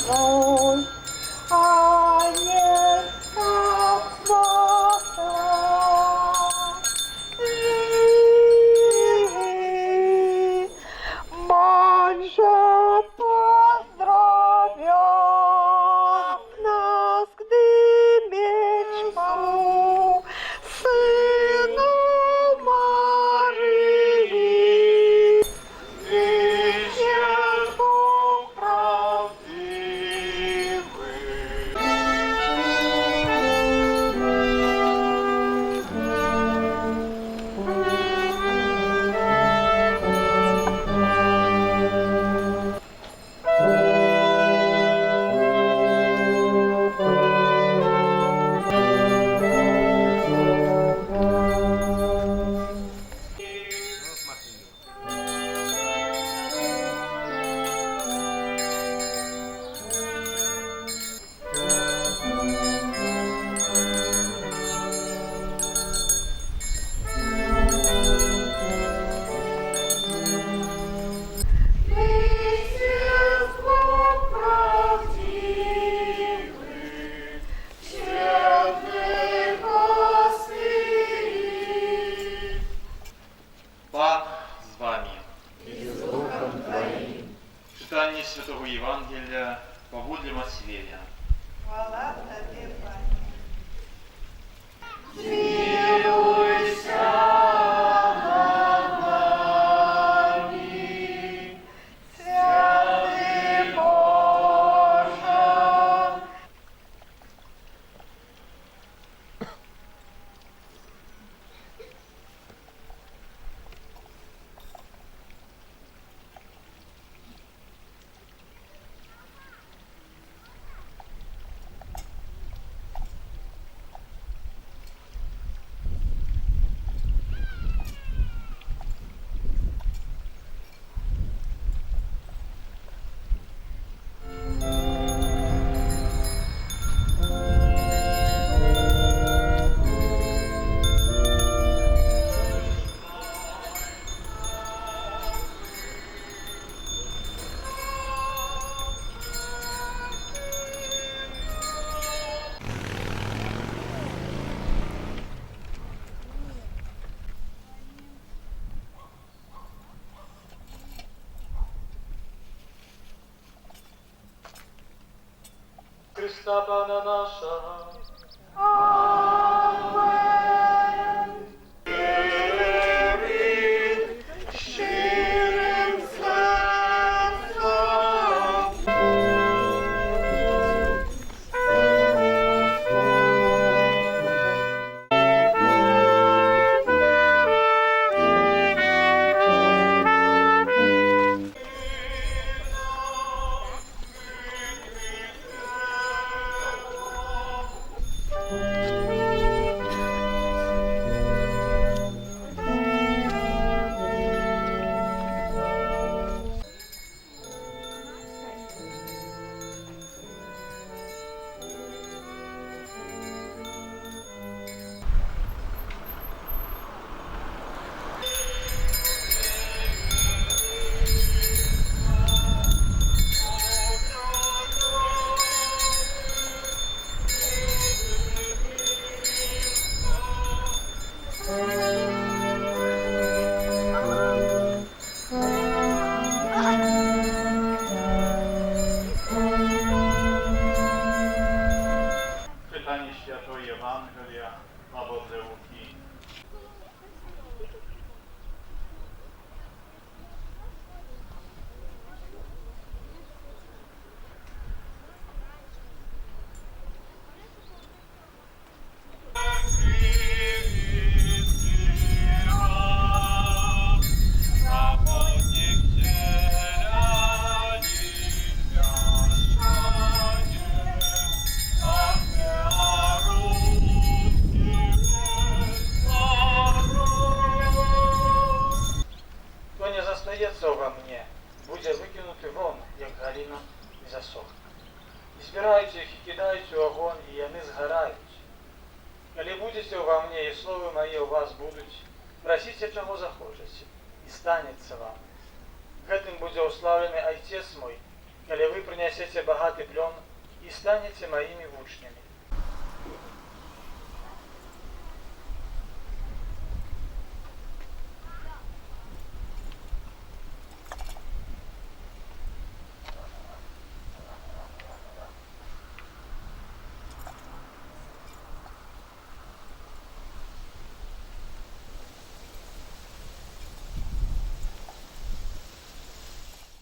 Ой, Анечка моя, Маньша поздравят нас к дымечку, сыну Марии, вечерку Пан з вами. І з Духом Твоїм. Читання Святого Євангелія по Матвія. Хвала Тобі, Пане. Святий Боже. Христа Пана наша. Амен. Вірить щирим серцем. Czytanie Świętego Ewangelia або Луки. Хто не застається во мне, буде викинути вон, як галіна, і засохне. І збирайте їх і кидайте у огонь, і вони згорають. Коли будете во мне, і слово моє у вас будуть, просите, чого захочете, і станеться вам. Гэтым буде уславлений Отець мой, калі вы прынясеце багаты плён і станеце маімі вучнямі.